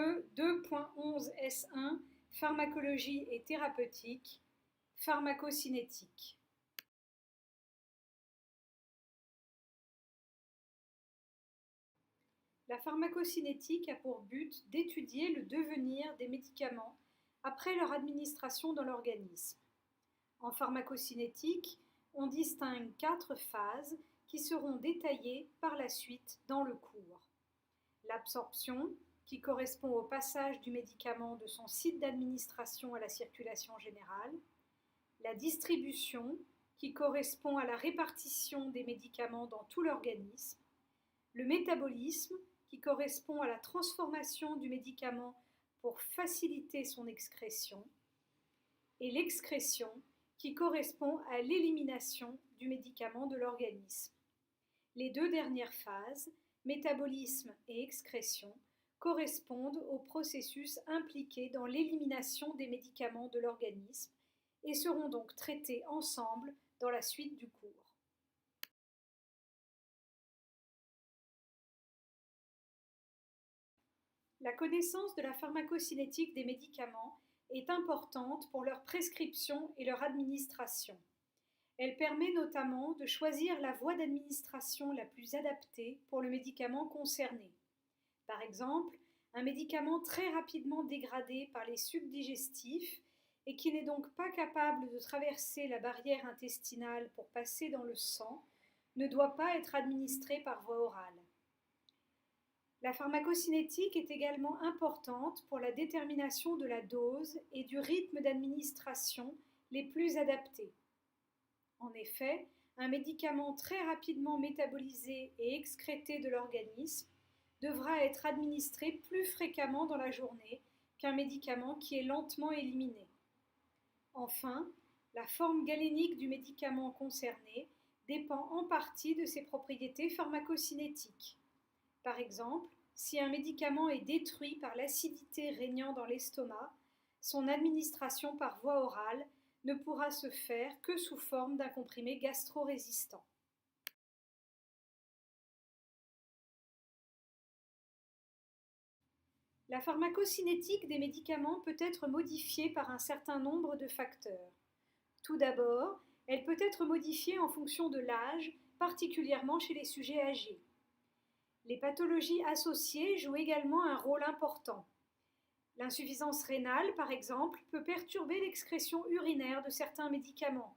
E2.11S1 Pharmacologie et thérapeutique, pharmacocinétique. La pharmacocinétique a pour but d'étudier le devenir des médicaments après leur administration dans l'organisme. En pharmacocinétique, on distingue 4 phases qui seront détaillées par la suite dans le cours. L'absorption, qui correspond au passage du médicament de son site d'administration à la circulation générale. La distribution, qui correspond à la répartition des médicaments dans tout l'organisme. Le métabolisme, qui correspond à la transformation du médicament pour faciliter son excrétion. Et l'excrétion, qui correspond à l'élimination du médicament de l'organisme. Les 2 dernières phases, métabolisme et excrétion, correspondent aux processus impliqués dans l'élimination des médicaments de l'organisme et seront donc traités ensemble dans la suite du cours. La connaissance de la pharmacocinétique des médicaments est importante pour leur prescription et leur administration. Elle permet notamment de choisir la voie d'administration la plus adaptée pour le médicament concerné. Par exemple, un médicament très rapidement dégradé par les sucs digestifs et qui n'est donc pas capable de traverser la barrière intestinale pour passer dans le sang ne doit pas être administré par voie orale. La pharmacocinétique est également importante pour la détermination de la dose et du rythme d'administration les plus adaptés. En effet, un médicament très rapidement métabolisé et excrété de l'organisme devra être administré plus fréquemment dans la journée qu'un médicament qui est lentement éliminé. Enfin, la forme galénique du médicament concerné dépend en partie de ses propriétés pharmacocinétiques. Par exemple, si un médicament est détruit par l'acidité régnant dans l'estomac, son administration par voie orale ne pourra se faire que sous forme d'un comprimé gastro-résistant. La pharmacocinétique des médicaments peut être modifiée par un certain nombre de facteurs. Tout d'abord, elle peut être modifiée en fonction de l'âge, particulièrement chez les sujets âgés. Les pathologies associées jouent également un rôle important. L'insuffisance rénale, par exemple, peut perturber l'excrétion urinaire de certains médicaments,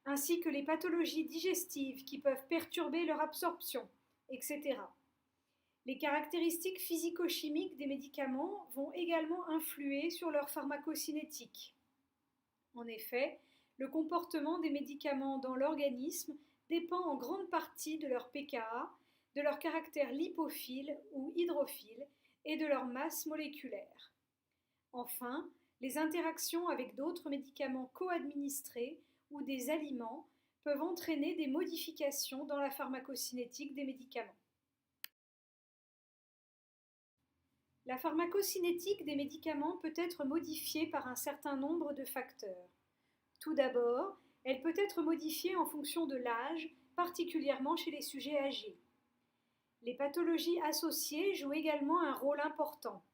ainsi que les pathologies digestives qui peuvent perturber leur absorption, etc. Les caractéristiques physico-chimiques des médicaments vont également influer sur leur pharmacocinétique. En effet, le comportement des médicaments dans l'organisme dépend en grande partie de leur pKa, de leur caractère lipophile ou hydrophile et de leur masse moléculaire. Enfin, les interactions avec d'autres médicaments co-administrés ou des aliments peuvent entraîner des modifications dans la pharmacocinétique des médicaments. La pharmacocinétique des médicaments peut être modifiée par un certain nombre de facteurs. Tout d'abord, elle peut être modifiée en fonction de l'âge, particulièrement chez les sujets âgés. Les pathologies associées jouent également un rôle important.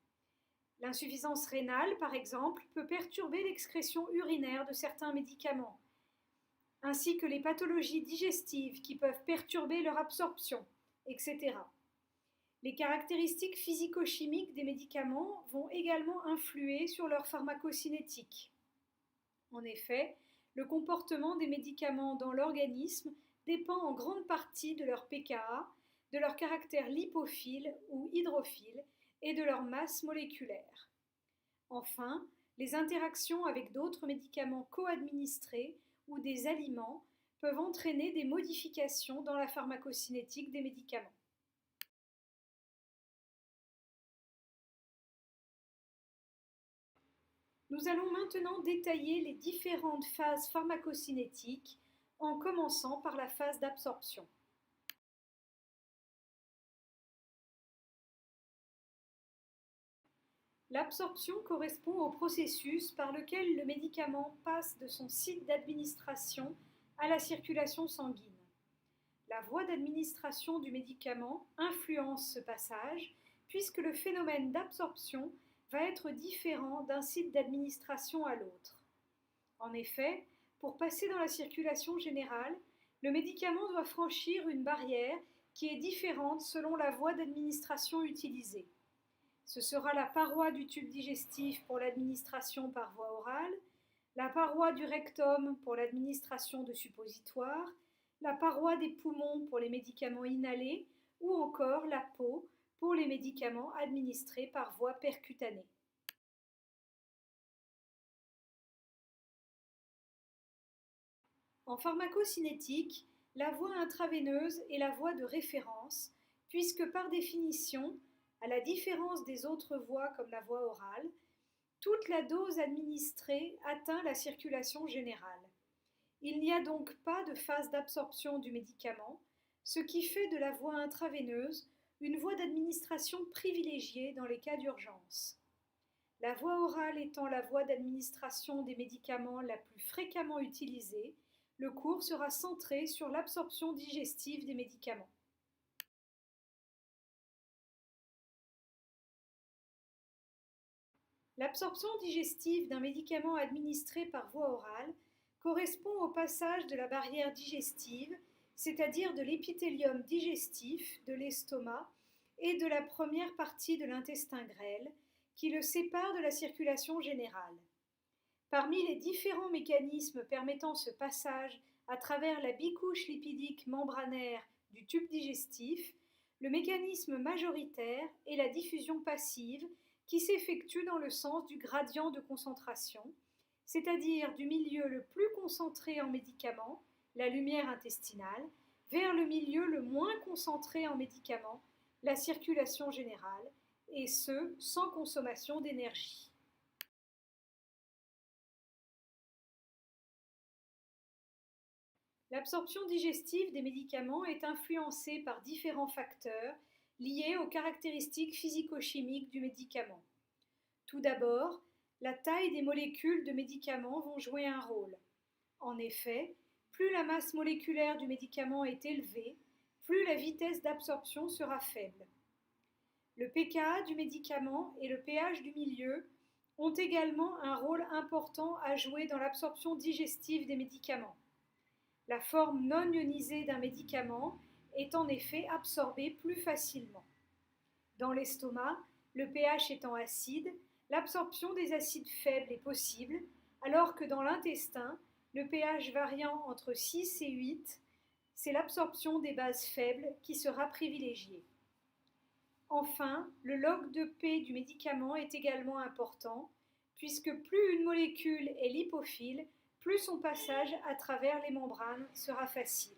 L'insuffisance rénale, par exemple, peut perturber l'excrétion urinaire de certains médicaments, ainsi que les pathologies digestives qui peuvent perturber leur absorption, etc. Les caractéristiques physico-chimiques des médicaments vont également influer sur leur pharmacocinétique. En effet, le comportement des médicaments dans l'organisme dépend en grande partie de leur pKa, de leur caractère lipophile ou hydrophile et de leur masse moléculaire. Enfin, les interactions avec d'autres médicaments co-administrés ou des aliments peuvent entraîner des modifications dans la pharmacocinétique des médicaments. Nous allons maintenant détailler les différentes phases pharmacocinétiques en commençant par la phase d'absorption. L'absorption correspond au processus par lequel le médicament passe de son site d'administration à la circulation sanguine. La voie d'administration du médicament influence ce passage puisque le phénomène d'absorption va être différent d'un site d'administration à l'autre. En effet, pour passer dans la circulation générale, le médicament doit franchir une barrière qui est différente selon la voie d'administration utilisée. Ce sera la paroi du tube digestif pour l'administration par voie orale, la paroi du rectum pour l'administration de suppositoires, la paroi des poumons pour les médicaments inhalés ou encore la peau pour les médicaments administrés par voie percutanée. En pharmacocinétique, la voie intraveineuse est la voie de référence, puisque par définition, à la différence des autres voies comme la voie orale, toute la dose administrée atteint la circulation générale. Il n'y a donc pas de phase d'absorption du médicament, ce qui fait de la voie intraveineuse une voie d'administration privilégiée dans les cas d'urgence. La voie orale étant la voie d'administration des médicaments la plus fréquemment utilisée, le cours sera centré sur l'absorption digestive des médicaments. L'absorption digestive d'un médicament administré par voie orale correspond au passage de la barrière digestive, c'est-à-dire de l'épithélium digestif de l'estomac et de la première partie de l'intestin grêle, qui le sépare de la circulation générale. Parmi les différents mécanismes permettant ce passage à travers la bicouche lipidique membranaire du tube digestif, le mécanisme majoritaire est la diffusion passive qui s'effectue dans le sens du gradient de concentration, c'est-à-dire du milieu le plus concentré en médicaments, la lumière intestinale, vers le milieu le moins concentré en médicaments, la circulation générale, et ce, sans consommation d'énergie. L'absorption digestive des médicaments est influencée par différents facteurs liés aux caractéristiques physico-chimiques du médicament. Tout d'abord, la taille des molécules de médicaments vont jouer un rôle. En effet, plus la masse moléculaire du médicament est élevée, plus la vitesse d'absorption sera faible. Le pKa du médicament et le pH du milieu ont également un rôle important à jouer dans l'absorption digestive des médicaments. La forme non ionisée d'un médicament est en effet absorbée plus facilement. Dans l'estomac, le pH étant acide, l'absorption des acides faibles est possible, alors que dans l'intestin, le pH variant entre 6 et 8, c'est l'absorption des bases faibles qui sera privilégiée. Enfin, le log de P du médicament est également important, puisque plus une molécule est lipophile, plus son passage à travers les membranes sera facile.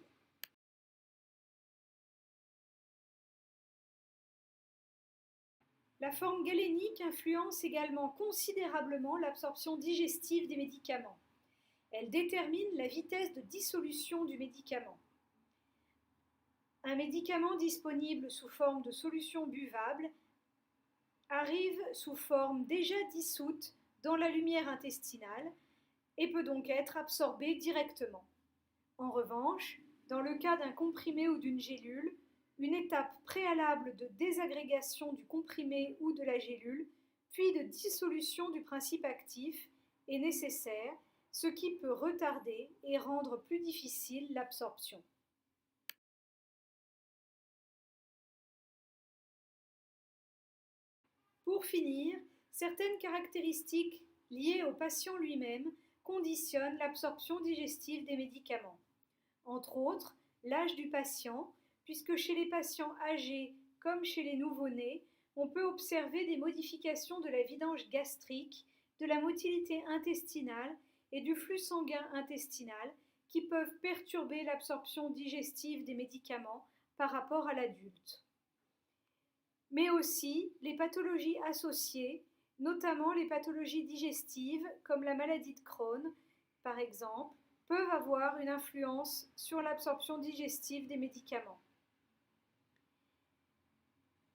La forme galénique influence également considérablement l'absorption digestive des médicaments. Elle détermine la vitesse de dissolution du médicament. Un médicament disponible sous forme de solution buvable arrive sous forme déjà dissoute dans la lumière intestinale et peut donc être absorbé directement. En revanche, dans le cas d'un comprimé ou d'une gélule, une étape préalable de désagrégation du comprimé ou de la gélule, puis de dissolution du principe actif est nécessaire, ce qui peut retarder et rendre plus difficile l'absorption. Pour finir, certaines caractéristiques liées au patient lui-même conditionnent l'absorption digestive des médicaments. Entre autres, l'âge du patient, puisque chez les patients âgés comme chez les nouveau-nés, on peut observer des modifications de la vidange gastrique, de la motilité intestinale et du flux sanguin intestinal qui peuvent perturber l'absorption digestive des médicaments par rapport à l'adulte. Mais aussi les pathologies associées, notamment les pathologies digestives comme la maladie de Crohn, par exemple, peuvent avoir une influence sur l'absorption digestive des médicaments.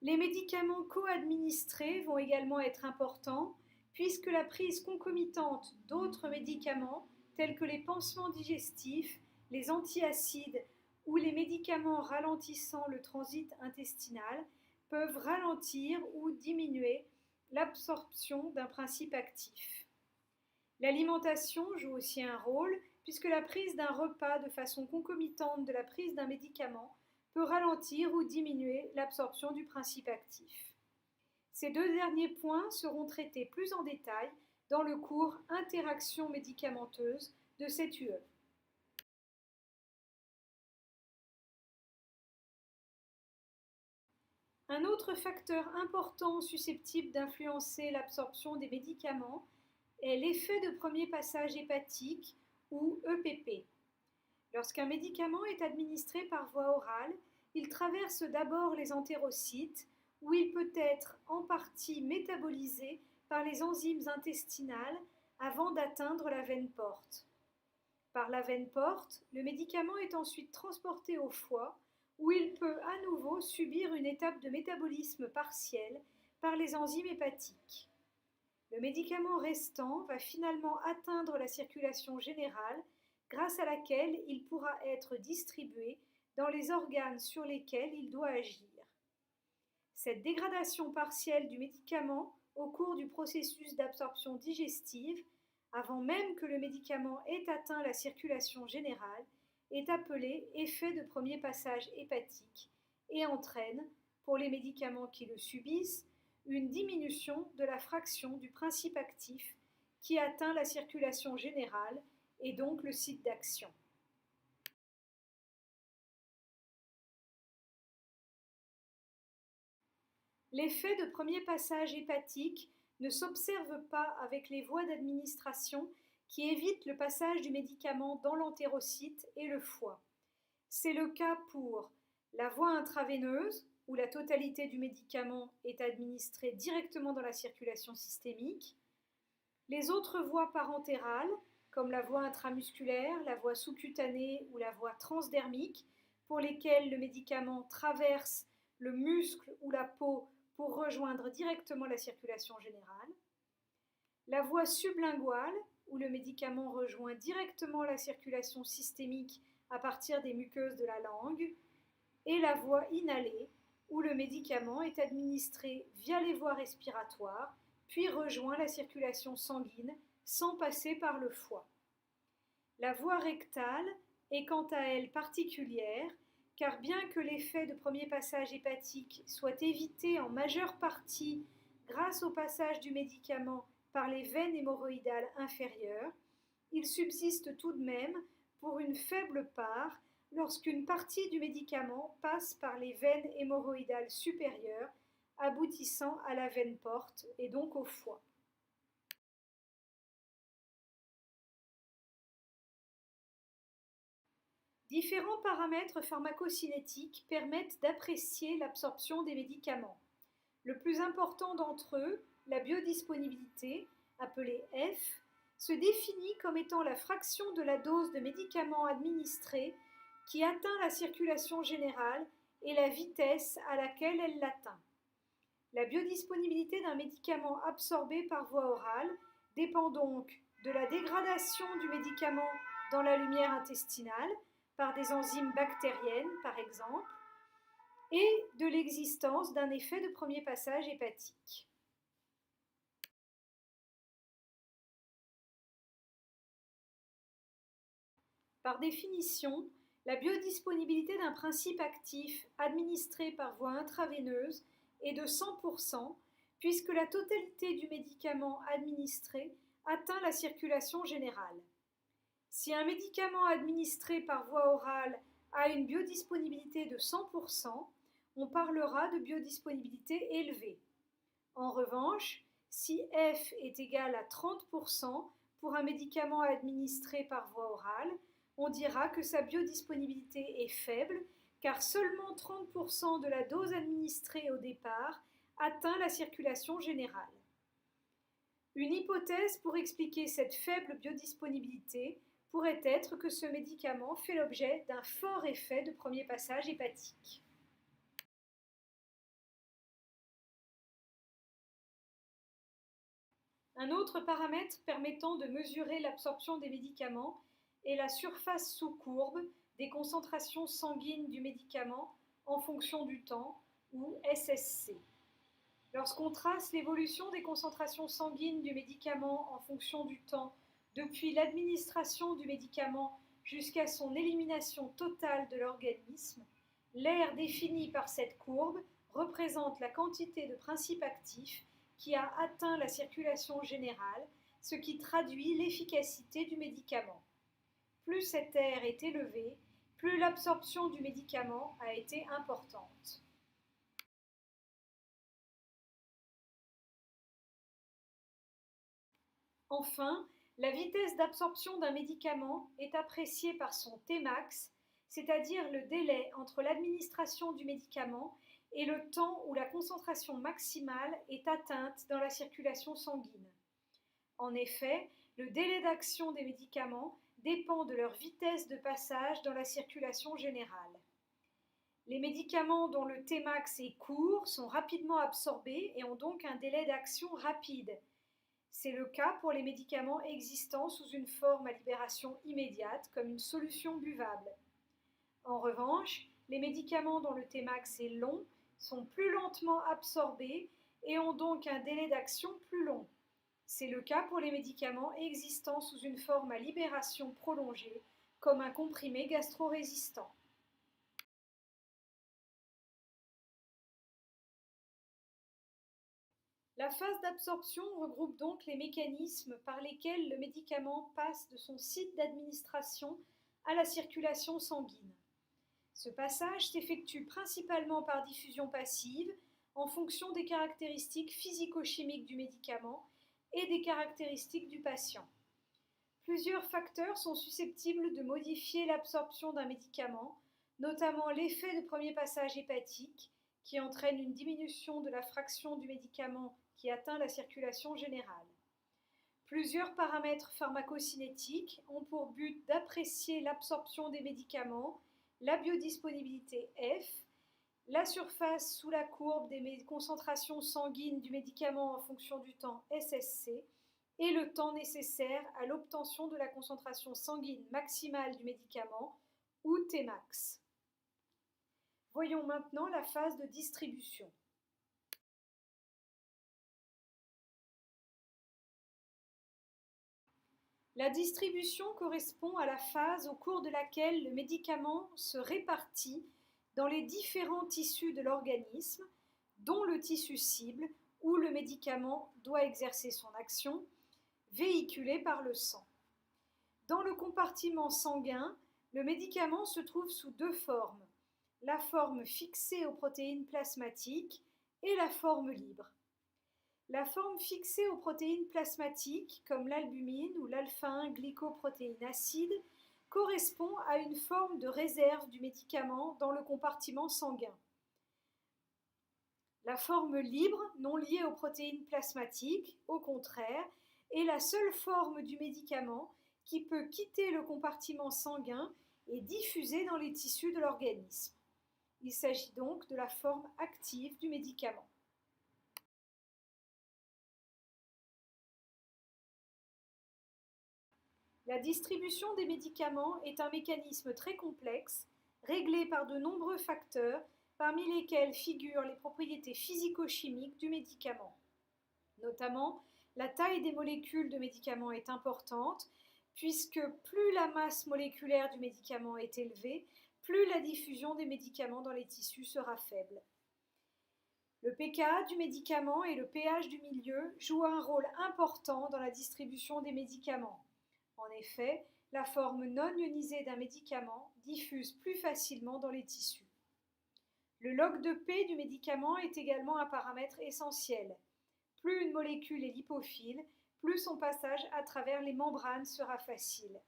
Les médicaments co-administrés vont également être importants puisque la prise concomitante d'autres médicaments tels que les pansements digestifs, les antiacides ou les médicaments ralentissant le transit intestinal peuvent ralentir ou diminuer l'absorption d'un principe actif. L'alimentation joue aussi un rôle puisque la prise d'un repas de façon concomitante de la prise d'un médicament peut ralentir ou diminuer l'absorption du principe actif. Ces deux derniers points seront traités plus en détail dans le cours Interaction médicamenteuse de cette UE. Un autre facteur important susceptible d'influencer l'absorption des médicaments est l'effet de premier passage hépatique ou EPP. Lorsqu'un médicament est administré par voie orale, il traverse d'abord les entérocytes où il peut être en partie métabolisé par les enzymes intestinales avant d'atteindre la veine porte. Par la veine porte, le médicament est ensuite transporté au foie où il peut à nouveau subir une étape de métabolisme partiel par les enzymes hépatiques. Le médicament restant va finalement atteindre la circulation générale grâce à laquelle il pourra être distribué dans les organes sur lesquels il doit agir. Cette dégradation partielle du médicament au cours du processus d'absorption digestive, avant même que le médicament ait atteint la circulation générale, est appelée effet de premier passage hépatique et entraîne, pour les médicaments qui le subissent, une diminution de la fraction du principe actif qui atteint la circulation générale et donc le site d'action. L'effet de premier passage hépatique ne s'observe pas avec les voies d'administration qui évitent le passage du médicament dans l'entérocyte et le foie. C'est le cas pour la voie intraveineuse, où la totalité du médicament est administrée directement dans la circulation systémique, les autres voies parentérales, comme la voie intramusculaire, la voie sous-cutanée ou la voie transdermique, pour lesquelles le médicament traverse le muscle ou la peau pour rejoindre directement la circulation générale, la voie sublinguale, où le médicament rejoint directement la circulation systémique à partir des muqueuses de la langue, et la voie inhalée, où le médicament est administré via les voies respiratoires, puis rejoint la circulation sanguine sans passer par le foie. La voie rectale est quant à elle particulière, car bien que l'effet de premier passage hépatique soit évité en majeure partie grâce au passage du médicament par les veines hémorroïdales inférieures, il subsiste tout de même pour une faible part lorsqu'une partie du médicament passe par les veines hémorroïdales supérieures, aboutissant à la veine porte et donc au foie. Différents paramètres pharmacocinétiques permettent d'apprécier l'absorption des médicaments. Le plus important d'entre eux, la biodisponibilité, appelée F, se définit comme étant la fraction de la dose de médicaments administrés qui atteint la circulation générale et la vitesse à laquelle elle l'atteint. La biodisponibilité d'un médicament absorbé par voie orale dépend donc de la dégradation du médicament dans la lumière intestinale, par des enzymes bactériennes par exemple, et de l'existence d'un effet de premier passage hépatique. Par définition, la biodisponibilité d'un principe actif administré par voie intraveineuse est de 100% puisque la totalité du médicament administré atteint la circulation générale. Si un médicament administré par voie orale a une biodisponibilité de 100%, on parlera de biodisponibilité élevée. En revanche, si F est égal à 30% pour un médicament administré par voie orale, on dira que sa biodisponibilité est faible car seulement 30% de la dose administrée au départ atteint la circulation générale. Une hypothèse pour expliquer cette faible biodisponibilité pourrait être que ce médicament fait l'objet d'un fort effet de premier passage hépatique. Un autre paramètre permettant de mesurer l'absorption des médicaments est la surface sous courbe des concentrations sanguines du médicament en fonction du temps, ou SSC. Lorsqu'on trace l'évolution des concentrations sanguines du médicament en fonction du temps, depuis l'administration du médicament jusqu'à son élimination totale de l'organisme, l'aire définie par cette courbe représente la quantité de principe actif qui a atteint la circulation générale, ce qui traduit l'efficacité du médicament. Plus cette aire est élevée, plus l'absorption du médicament a été importante. Enfin, la vitesse d'absorption d'un médicament est appréciée par son Tmax, c'est-à-dire le délai entre l'administration du médicament et le temps où la concentration maximale est atteinte dans la circulation sanguine. En effet, le délai d'action des médicaments dépend de leur vitesse de passage dans la circulation générale. Les médicaments dont le Tmax est court sont rapidement absorbés et ont donc un délai d'action rapide. C'est le cas pour les médicaments existant sous une forme à libération immédiate, comme une solution buvable. En revanche, les médicaments dont le Tmax est long sont plus lentement absorbés et ont donc un délai d'action plus long. C'est le cas pour les médicaments existant sous une forme à libération prolongée, comme un comprimé gastro-résistant. La phase d'absorption regroupe donc les mécanismes par lesquels le médicament passe de son site d'administration à la circulation sanguine. Ce passage s'effectue principalement par diffusion passive en fonction des caractéristiques physico-chimiques du médicament et des caractéristiques du patient. Plusieurs facteurs sont susceptibles de modifier l'absorption d'un médicament, notamment l'effet de premier passage hépatique, qui entraîne une diminution de la fraction du médicament qui atteint la circulation générale. Plusieurs paramètres pharmacocinétiques ont pour but d'apprécier l'absorption des médicaments, la biodisponibilité F, la surface sous la courbe des concentrations sanguines du médicament en fonction du temps SSC et le temps nécessaire à l'obtention de la concentration sanguine maximale du médicament ou Tmax. Voyons maintenant la phase de distribution. La distribution correspond à la phase au cours de laquelle le médicament se répartit dans les différents tissus de l'organisme, dont le tissu cible où le médicament doit exercer son action, véhiculé par le sang. Dans le compartiment sanguin, le médicament se trouve sous deux formes, la forme fixée aux protéines plasmatiques et la forme libre. La forme fixée aux protéines plasmatiques, comme l'albumine ou l'alpha-1-glycoprotéine acide, correspond à une forme de réserve du médicament dans le compartiment sanguin. La forme libre, non liée aux protéines plasmatiques, au contraire, est la seule forme du médicament qui peut quitter le compartiment sanguin et diffuser dans les tissus de l'organisme. Il s'agit donc de la forme active du médicament. La distribution des médicaments est un mécanisme très complexe, réglé par de nombreux facteurs, parmi lesquels figurent les propriétés physico-chimiques du médicament. Notamment, la taille des molécules de médicaments est importante, puisque plus la masse moléculaire du médicament est élevée, plus la diffusion des médicaments dans les tissus sera faible. Le pKa du médicament et le pH du milieu jouent un rôle important dans la distribution des médicaments. En effet, la forme non ionisée d'un médicament diffuse plus facilement dans les tissus. Le log de P du médicament est également un paramètre essentiel. Plus une molécule est lipophile, plus son passage à travers les membranes sera facile.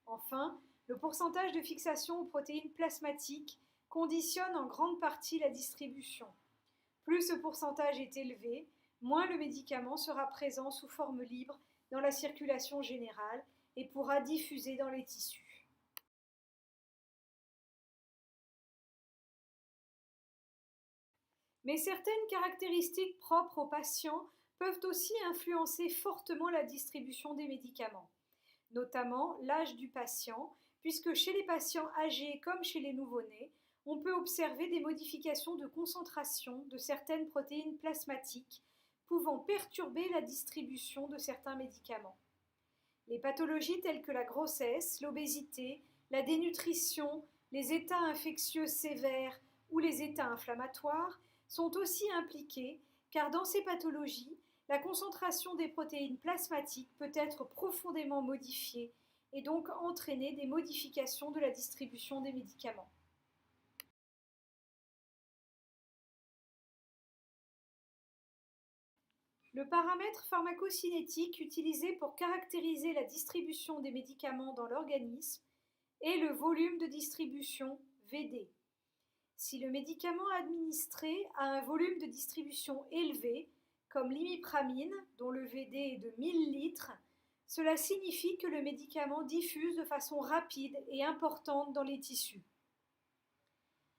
Enfin, le pourcentage de fixation aux protéines plasmatiques conditionne en grande partie la distribution. Plus ce pourcentage est élevé, moins le médicament sera présent sous forme libre dans la circulation générale et pourra diffuser dans les tissus. Mais certaines caractéristiques propres aux patients peuvent aussi influencer fortement la distribution des médicaments, notamment l'âge du patient, puisque chez les patients âgés comme chez les nouveau-nés, on peut observer des modifications de concentration de certaines protéines plasmatiques pouvant perturber la distribution de certains médicaments. Les pathologies telles que la grossesse, l'obésité, la dénutrition, les états infectieux sévères ou les états inflammatoires sont aussi impliqués car dans ces pathologies, la concentration des protéines plasmatiques peut être profondément modifiée et donc entraîner des modifications de la distribution des médicaments. Le paramètre pharmacocinétique utilisé pour caractériser la distribution des médicaments dans l'organisme est le volume de distribution VD. Si le médicament administré a un volume de distribution élevé, comme l'imipramine, dont le VD est de 1000 litres, cela signifie que le médicament diffuse de façon rapide et importante dans les tissus.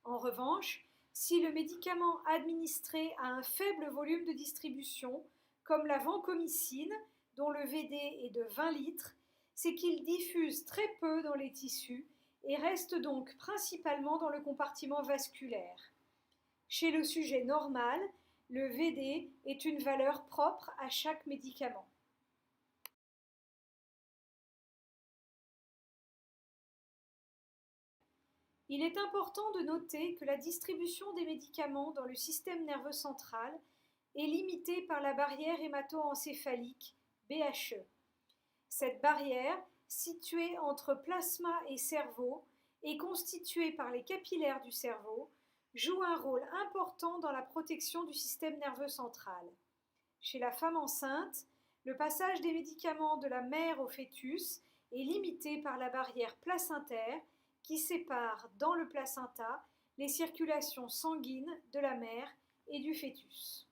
En revanche, si le médicament administré a un faible volume de distribution, comme la vancomycine, dont le VD est de 20 litres, c'est qu'il diffuse très peu dans les tissus et reste donc principalement dans le compartiment vasculaire. Chez le sujet normal, le VD est une valeur propre à chaque médicament. Il est important de noter que la distribution des médicaments dans le système nerveux central est limitée par la barrière hémato-encéphalique, BHE. Cette barrière, située entre plasma et cerveau et constituée par les capillaires du cerveau, joue un rôle important dans la protection du système nerveux central. Chez la femme enceinte, le passage des médicaments de la mère au fœtus est limité par la barrière placentaire qui sépare dans le placenta les circulations sanguines de la mère et du fœtus.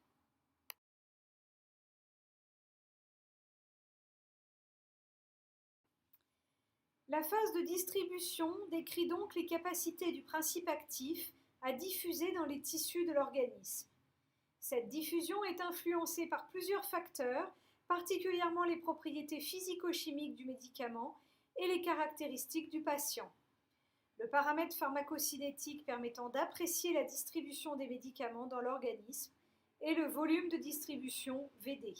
La phase de distribution décrit donc les capacités du principe actif à diffuser dans les tissus de l'organisme. Cette diffusion est influencée par plusieurs facteurs, particulièrement les propriétés physico-chimiques du médicament et les caractéristiques du patient. Le paramètre pharmacocinétique permettant d'apprécier la distribution des médicaments dans l'organisme est le volume de distribution VD.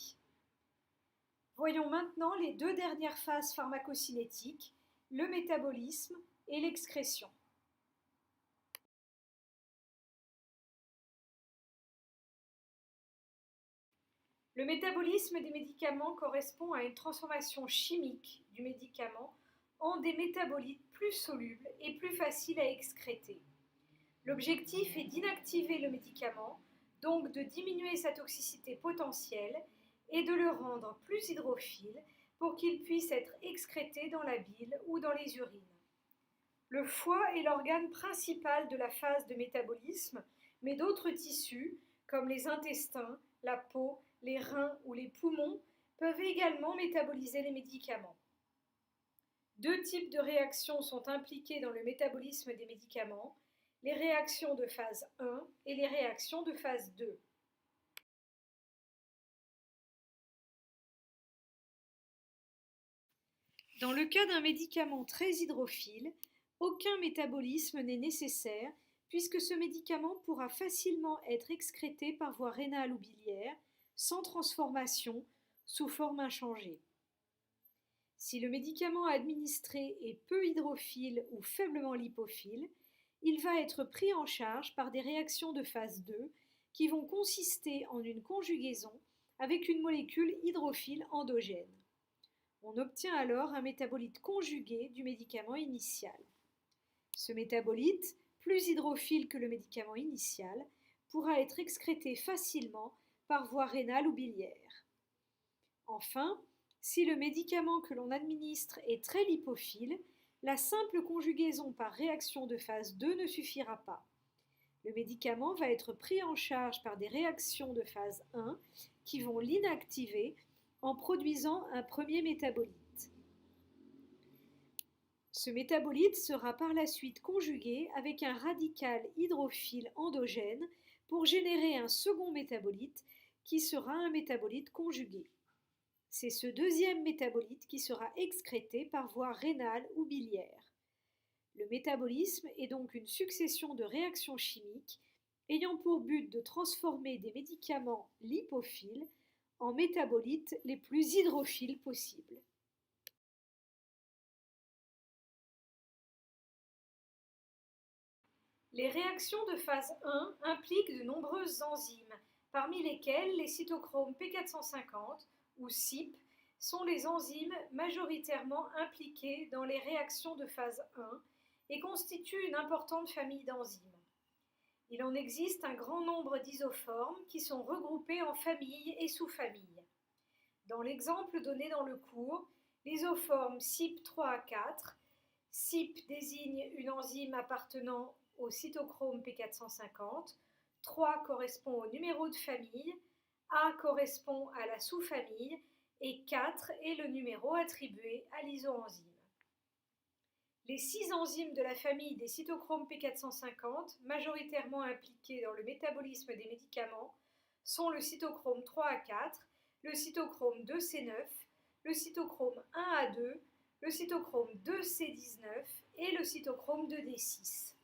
Voyons maintenant les deux dernières phases pharmacocinétiques, le métabolisme et l'excrétion. Le métabolisme des médicaments correspond à une transformation chimique du médicament en des métabolites plus solubles et plus faciles à excréter. L'objectif est d'inactiver le médicament, donc de diminuer sa toxicité potentielle et de le rendre plus hydrophile pour qu'il puisse être excrété dans la bile ou dans les urines. Le foie est l'organe principal de la phase de métabolisme, mais d'autres tissus, comme les intestins, la peau, les reins ou les poumons, peuvent également métaboliser les médicaments. Deux types de réactions sont impliquées dans le métabolisme des médicaments, les réactions de phase 1 et les réactions de phase 2. Dans le cas d'un médicament très hydrophile, aucun métabolisme n'est nécessaire puisque ce médicament pourra facilement être excrété par voie rénale ou biliaire, sans transformation, sous forme inchangée. Si le médicament administré est peu hydrophile ou faiblement lipophile, il va être pris en charge par des réactions de phase 2 qui vont consister en une conjugaison avec une molécule hydrophile endogène. On obtient alors un métabolite conjugué du médicament initial. Ce métabolite, plus hydrophile que le médicament initial, pourra être excrété facilement par voie rénale ou biliaire. Enfin, si le médicament que l'on administre est très lipophile, la simple conjugaison par réaction de phase 2 ne suffira pas. Le médicament va être pris en charge par des réactions de phase 1 qui vont l'inactiver en produisant un premier métabolite. Ce métabolite sera par la suite conjugué avec un radical hydrophile endogène pour générer un second métabolite qui sera un métabolite conjugué. C'est ce deuxième métabolite qui sera excrété par voie rénale ou biliaire. Le métabolisme est donc une succession de réactions chimiques ayant pour but de transformer des médicaments lipophiles en métabolites les plus hydrophiles possibles. Les réactions de phase 1 impliquent de nombreuses enzymes, parmi lesquelles les cytochromes P450 ou CYP sont les enzymes majoritairement impliquées dans les réactions de phase 1 et constituent une importante famille d'enzymes. Il en existe un grand nombre d'isoformes qui sont regroupées en familles et sous-familles. Dans l'exemple donné dans le cours, l'isoforme CYP3A4, CYP désigne une enzyme appartenant au cytochrome P450, 3 correspond au numéro de famille, A correspond à la sous-famille et 4 est le numéro attribué à l'isoenzyme. Les 6 enzymes de la famille des cytochromes P450, majoritairement impliquées dans le métabolisme des médicaments, sont le cytochrome 3A4, le cytochrome 2C9, le cytochrome 1A2, le cytochrome 2C19 et le cytochrome 2D6.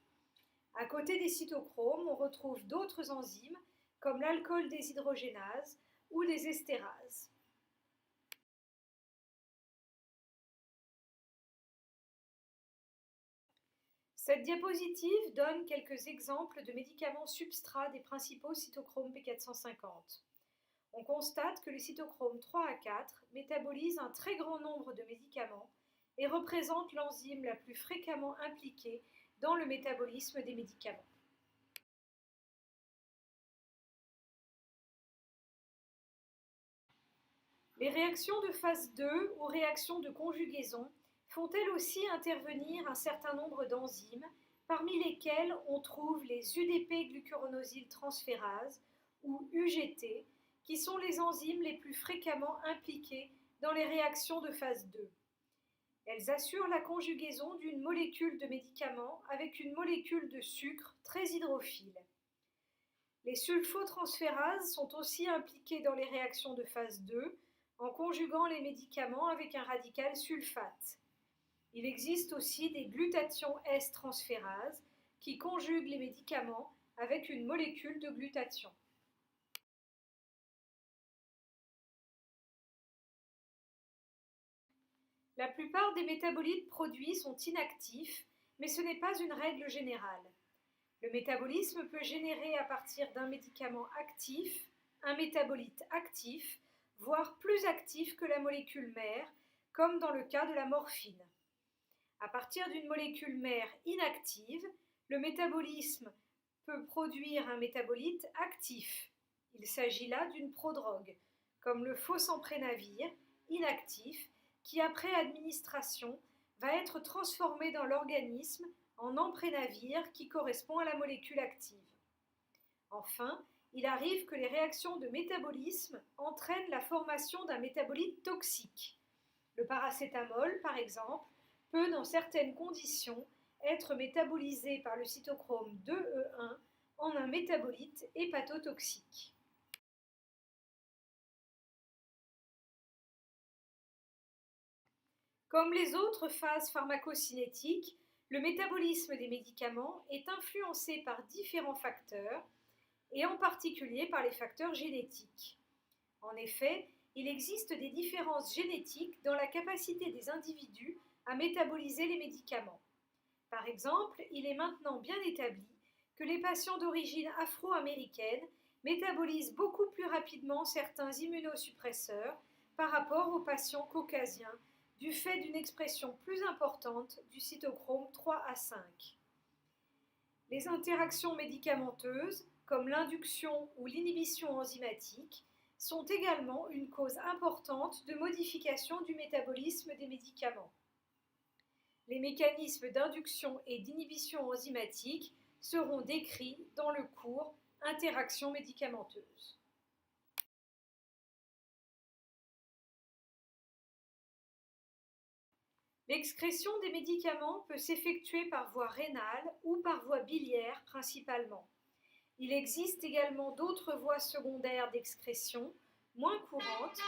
À côté des cytochromes, on retrouve d'autres enzymes comme l'alcool déshydrogénase ou les estérases. Cette diapositive donne quelques exemples de médicaments substrats des principaux cytochromes P450. On constate que le cytochrome 3A4 métabolise un très grand nombre de médicaments et représente l'enzyme la plus fréquemment impliquée dans le métabolisme des médicaments. Les réactions de phase 2 ou réactions de conjugaison font elles aussi intervenir un certain nombre d'enzymes, parmi lesquelles on trouve les UDP-glucuronosyltransférases ou UGT, qui sont les enzymes les plus fréquemment impliquées dans les réactions de phase 2. Elles assurent la conjugaison d'une molécule de médicament avec une molécule de sucre très hydrophile. Les sulfotransférases sont aussi impliquées dans les réactions de phase 2 en conjuguant les médicaments avec un radical sulfate. Il existe aussi des glutathions S-transférases qui conjuguent les médicaments avec une molécule de glutathion. La plupart des métabolites produits sont inactifs, mais ce n'est pas une règle générale. Le métabolisme peut générer à partir d'un médicament actif un métabolite actif, voire plus actif que la molécule mère, comme dans le cas de la morphine. À partir d'une molécule mère inactive, le métabolisme peut produire un métabolite actif. Il s'agit là d'une prodrogue, comme le fosemprénavir, inactif, qui après administration va être transformé dans l'organisme en emprénavir qui correspond à la molécule active. Enfin, il arrive que les réactions de métabolisme entraînent la formation d'un métabolite toxique. Le paracétamol, par exemple, peut, dans certaines conditions, être métabolisé par le cytochrome 2E1 en un métabolite hépatotoxique. Comme les autres phases pharmacocinétiques, le métabolisme des médicaments est influencé par différents facteurs, et en particulier par les facteurs génétiques. En effet, il existe des différences génétiques dans la capacité des individus à métaboliser les médicaments. Par exemple, il est maintenant bien établi que les patients d'origine afro-américaine métabolisent beaucoup plus rapidement certains immunosuppresseurs par rapport aux patients caucasiens du fait d'une expression plus importante du cytochrome 3A5. Les interactions médicamenteuses, comme l'induction ou l'inhibition enzymatique, sont également une cause importante de modification du métabolisme des médicaments. Les mécanismes d'induction et d'inhibition enzymatique seront décrits dans le cours Interactions médicamenteuses. L'excrétion des médicaments peut s'effectuer par voie rénale ou par voie biliaire principalement. Il existe également d'autres voies secondaires d'excrétion, moins courantes,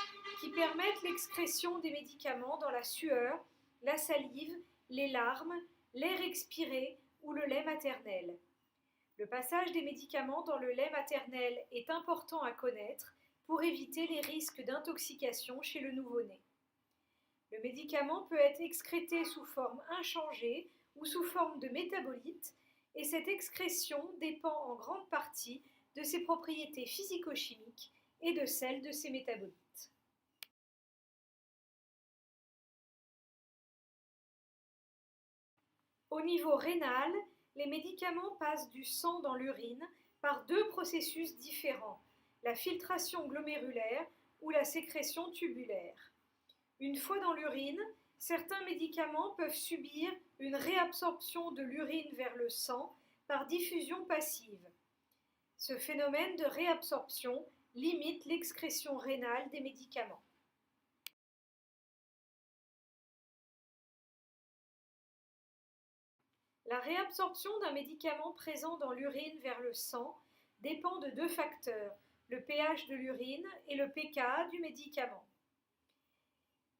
qui permettent l'excrétion des médicaments dans la sueur, la salive, les larmes, l'air expiré ou le lait maternel. Le passage des médicaments dans le lait maternel est important à connaître pour éviter les risques d'intoxication chez le nouveau-né. Le médicament peut être excrété sous forme inchangée ou sous forme de métabolite, et cette excrétion dépend en grande partie de ses propriétés physico-chimiques et de celles de ses métabolites. Au niveau rénal, les médicaments passent du sang dans l'urine par deux processus différents, la filtration glomérulaire ou la sécrétion tubulaire. Une fois dans l'urine, certains médicaments peuvent subir une réabsorption de l'urine vers le sang par diffusion passive. Ce phénomène de réabsorption limite l'excrétion rénale des médicaments. La réabsorption d'un médicament présent dans l'urine vers le sang dépend de deux facteurs, le pH de l'urine et le pKa du médicament.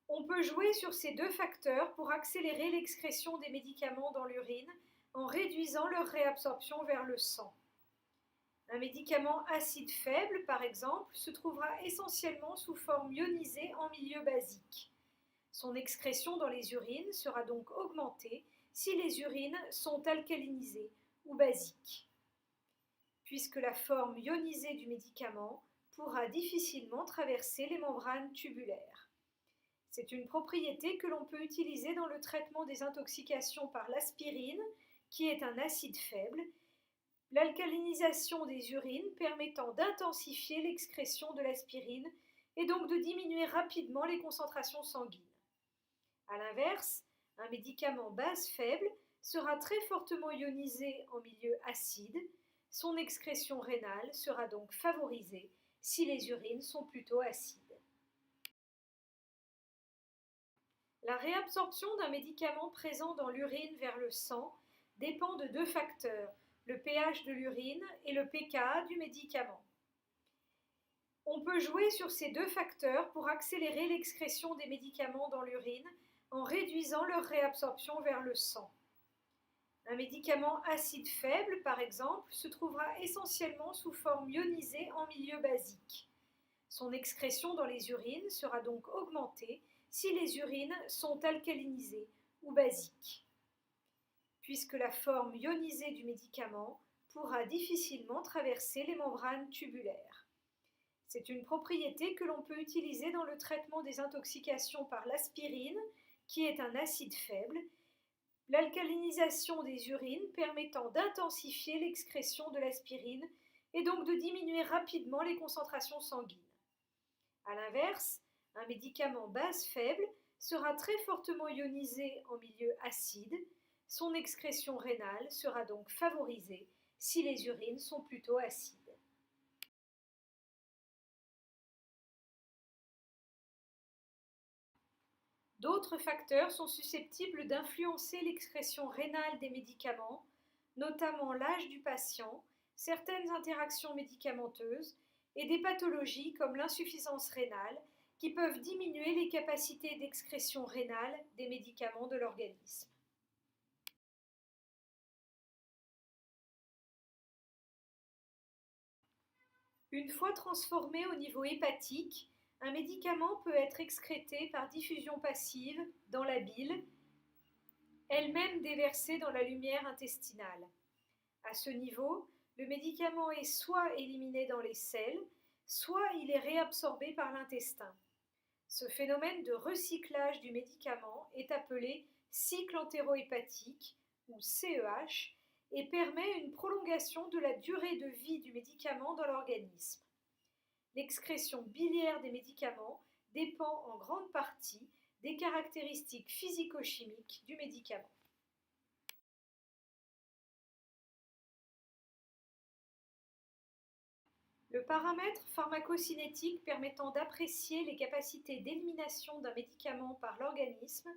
On peut jouer sur ces deux facteurs pour accélérer l'excrétion des médicaments dans l'urine en réduisant leur réabsorption vers le sang. Un médicament acide faible, par exemple, se trouvera essentiellement sous forme ionisée en milieu basique. Son excrétion dans les urines sera donc augmentée si les urines sont alcalinisées ou basiques, puisque la forme ionisée du médicament pourra difficilement traverser les membranes tubulaires. C'est une propriété que l'on peut utiliser dans le traitement des intoxications par l'aspirine, qui est un acide faible, l'alcalinisation des urines permettant d'intensifier l'excrétion de l'aspirine et donc de diminuer rapidement les concentrations sanguines. A l'inverse, un médicament base faible sera très fortement ionisé en milieu acide, son excrétion rénale sera donc favorisée si les urines sont plutôt acides. La réabsorption d'un médicament présent dans l'urine vers le sang dépend de deux facteurs, le pH de l'urine et le pKa du médicament. On peut jouer sur ces deux facteurs pour accélérer l'excrétion des médicaments dans l'urine en réduisant leur réabsorption vers le sang. Un médicament acide faible, par exemple, se trouvera essentiellement sous forme ionisée en milieu basique. Son excrétion dans les urines sera donc augmentée si les urines sont alcalinisées ou basiques, puisque la forme ionisée du médicament pourra difficilement traverser les membranes tubulaires. C'est une propriété que l'on peut utiliser dans le traitement des intoxications par l'aspirine, qui est un acide faible, l'alcalinisation des urines permettant d'intensifier l'excrétion de l'aspirine et donc de diminuer rapidement les concentrations sanguines. A l'inverse, un médicament base faible sera très fortement ionisé en milieu acide, son excrétion rénale sera donc favorisée si les urines sont plutôt acides. D'autres facteurs sont susceptibles d'influencer l'excrétion rénale des médicaments, notamment l'âge du patient, certaines interactions médicamenteuses et des pathologies comme l'insuffisance rénale qui peuvent diminuer les capacités d'excrétion rénale des médicaments de l'organisme. Une fois transformé au niveau hépatique, un médicament peut être excrété par diffusion passive dans la bile, elle-même déversée dans la lumière intestinale. À ce niveau, le médicament est soit éliminé dans les selles, soit il est réabsorbé par l'intestin. Ce phénomène de recyclage du médicament est appelé cycle entérohépatique ou CEH et permet une prolongation de la durée de vie du médicament dans l'organisme. L'excrétion biliaire des médicaments dépend en grande partie des caractéristiques physico-chimiques du médicament. Le paramètre pharmacocinétique permettant d'apprécier les capacités d'élimination d'un médicament par l'organisme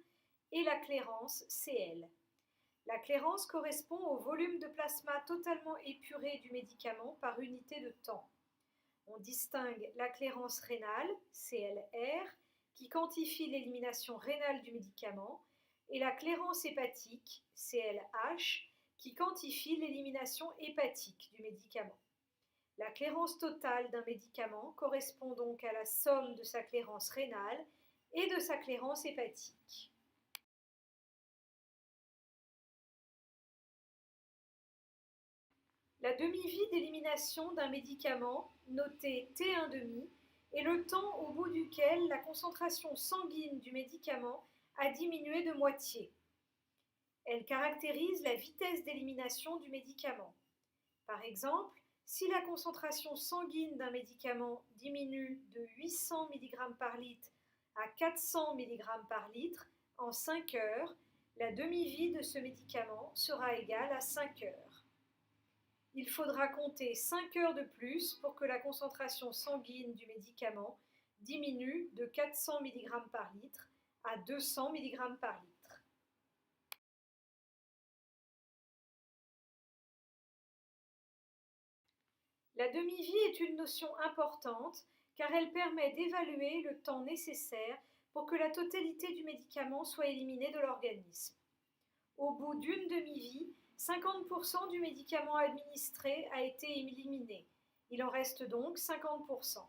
est la clairance Cl. La clairance correspond au volume de plasma totalement épuré du médicament par unité de temps. On distingue la clairance rénale, CLR, qui quantifie l'élimination rénale du médicament, et la clairance hépatique, CLH, qui quantifie l'élimination hépatique du médicament. La clairance totale d'un médicament correspond donc à la somme de sa clairance rénale et de sa clairance hépatique. La demi-vie d'élimination d'un médicament, noté T1,5, est le temps au bout duquel la concentration sanguine du médicament a diminué de moitié. Elle caractérise la vitesse d'élimination du médicament. Par exemple, si la concentration sanguine d'un médicament diminue de 800 mg par litre à 400 mg par litre en 5 heures, la demi-vie de ce médicament sera égale à 5 heures. Il faudra compter 5 heures de plus pour que la concentration sanguine du médicament diminue de 400 mg par litre à 200 mg par litre. La demi-vie est une notion importante car elle permet d'évaluer le temps nécessaire pour que la totalité du médicament soit éliminée de l'organisme. Au bout d'une demi-vie, 50% du médicament administré a été éliminé. Il en reste donc 50%.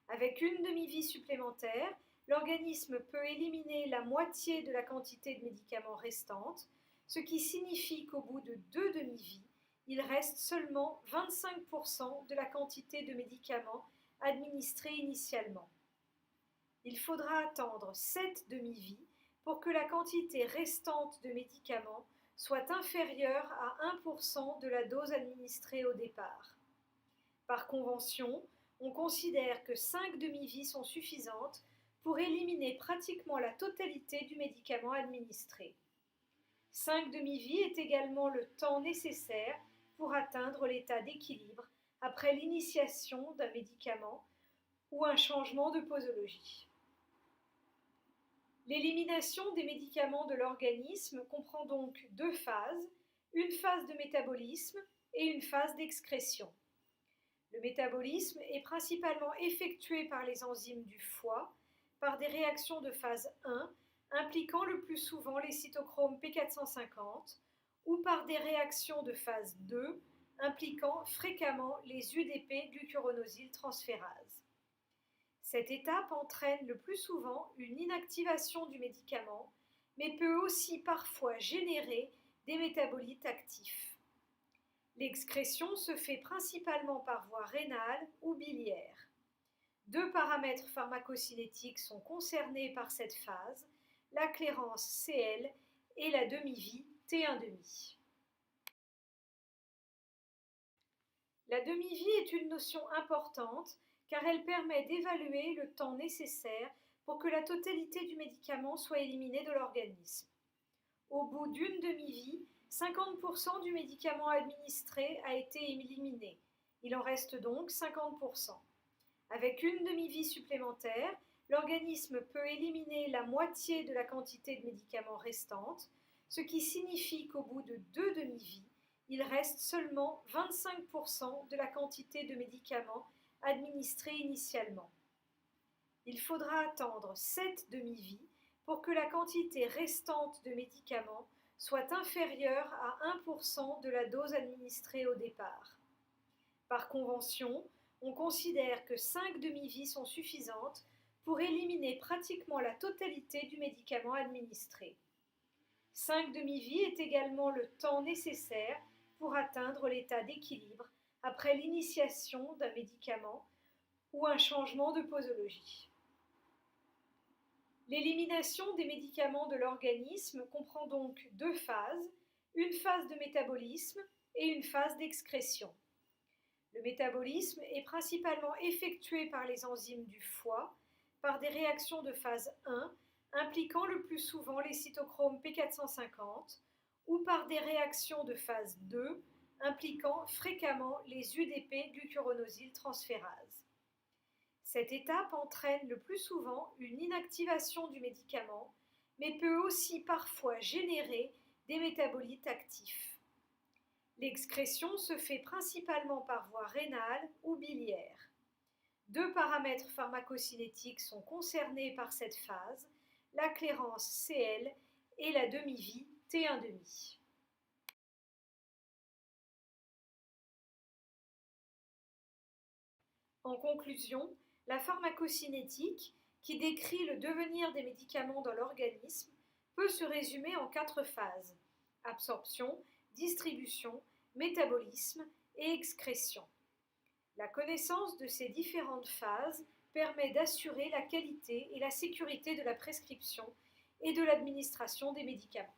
Avec une demi-vie supplémentaire, l'organisme peut éliminer la moitié de la quantité de médicaments restante, ce qui signifie qu'au bout de 2 demi-vies, il reste seulement 25% de la quantité de médicaments administrés initialement. Il faudra attendre 7 demi-vies pour que la quantité restante de médicaments soit inférieure à 1% de la dose administrée au départ. Par convention, on considère que 5 demi-vies sont suffisantes pour éliminer pratiquement la totalité du médicament administré. 5 demi-vies est également le temps nécessaire pour atteindre l'état d'équilibre après l'initiation d'un médicament ou un changement de posologie. L'élimination des médicaments de l'organisme comprend donc 2 phases, une phase de métabolisme et une phase d'excrétion. Le métabolisme est principalement effectué par les enzymes du foie, par des réactions de phase 1 impliquant le plus souvent les cytochromes P450 ou par des réactions de phase 2 impliquant fréquemment les UDP-glucuronosyltransférases. Cette étape entraîne le plus souvent une inactivation du médicament, mais peut aussi parfois générer des métabolites actifs. L'excrétion se fait principalement par voie rénale ou biliaire. 2 paramètres pharmacocinétiques sont concernés par cette phase, la clairance CL et la demi-vie T1,5. La demi-vie est une notion importante car elle permet d'évaluer le temps nécessaire pour que la totalité du médicament soit éliminée de l'organisme. Au bout d'une demi-vie, 50% du médicament administré a été éliminé. Il en reste donc 50%. Avec une demi-vie supplémentaire, l'organisme peut éliminer la moitié de la quantité de médicaments restante, ce qui signifie qu'au bout de 2 demi-vies, il reste seulement 25% de la quantité de médicaments administrés initialement. Il faudra attendre 7 demi-vies pour que la quantité restante de médicaments soit inférieure à 1% de la dose administrée au départ. Par convention, on considère que 5 demi-vies sont suffisantes pour éliminer pratiquement la totalité du médicament administré. 5 demi-vies est également le temps nécessaire pour atteindre l'état d'équilibre après l'initiation d'un médicament ou un changement de posologie. L'élimination des médicaments de l'organisme comprend donc 2 phases, une phase de métabolisme et une phase d'excrétion. Le métabolisme est principalement effectué par les enzymes du foie, par des réactions de phase 1 impliquant le plus souvent les cytochromes P450 ou par des réactions de phase 2 impliquant fréquemment les UDP-glucuronosyltransférases. Cette étape entraîne le plus souvent une inactivation du médicament, mais peut aussi parfois générer des métabolites actifs. L'excrétion se fait principalement par voie rénale ou biliaire. 2 paramètres pharmacocinétiques sont concernés par cette phase, la clairance CL et la demi-vie T1,5. En conclusion, la pharmacocinétique, qui décrit le devenir des médicaments dans l'organisme, peut se résumer en 4 phases: absorption, distribution, métabolisme et excrétion. La connaissance de ces différentes phases permet d'assurer la qualité et la sécurité de la prescription et de l'administration des médicaments.